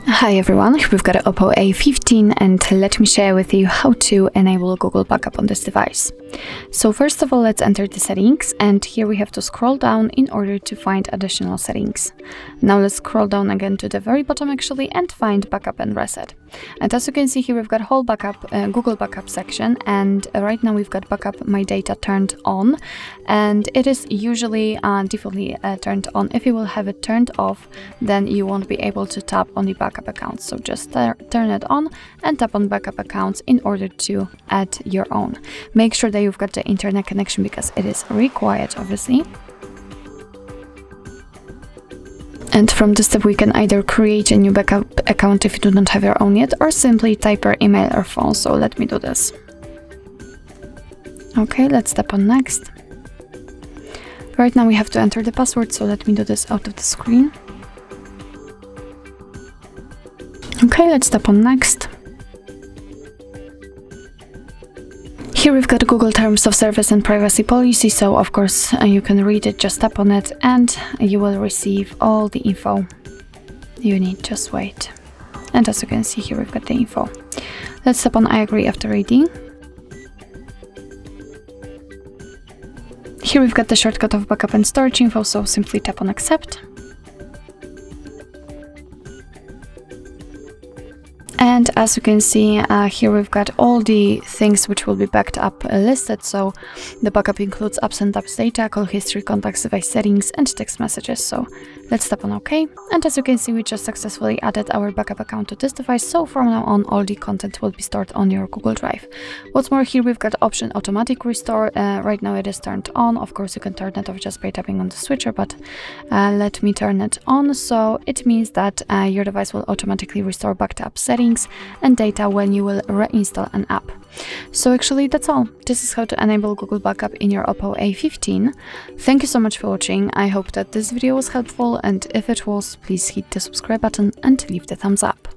Hi everyone, we've got an OPPO A15 and let me share with you how to enable Google Backup on this device. So first of all, let's enter the settings, and here we have to scroll down in order to find additional settings. Now let's scroll down again to the very bottom actually and find Backup and Reset. And as you can see here, we've got whole backup, Google Backup section, and right now we've got Backup My Data turned on, and it is usually defaultly turned on. If you will have it turned off, then you won't be able to tap on the backup accounts. So just turn it on and tap on backup accounts in order to add your own. Make sure that you've got the internet connection because it is required, obviously. And from this step we can either create a new backup account if you do not have your own yet, or simply type your email or phone. So let me do this. Okay, let's tap on next. Right now we have to enter the password, so let me do this out of the screen. Okay, let's tap on next. Here we've got Google Terms of Service and Privacy Policy, so of course you can read it, just tap on it and you will receive all the info you need. Just wait. And as you can see here, we've got the info. Let's tap on I agree after reading. Here we've got the shortcut of backup and storage info, so simply tap on accept. And as you can see, here we've got all the things which will be backed up listed. So the backup includes apps and apps data, call history, contacts, device settings, and text messages. So let's tap on OK. And as you can see, we just successfully added our backup account to this device. So from now on, all the content will be stored on your Google Drive. What's more, here we've got option automatic restore. Right now it is turned on. Of course, you can turn it off just by tapping on the switcher, but let me turn it on. So it means that your device will automatically restore backed up settings and data when you will reinstall an app. So actually that's all. This is how to enable Google Backup in your OPPO A15. Thank you so much for watching. I hope that this video was helpful, and if it was, please hit the subscribe button and leave the thumbs up.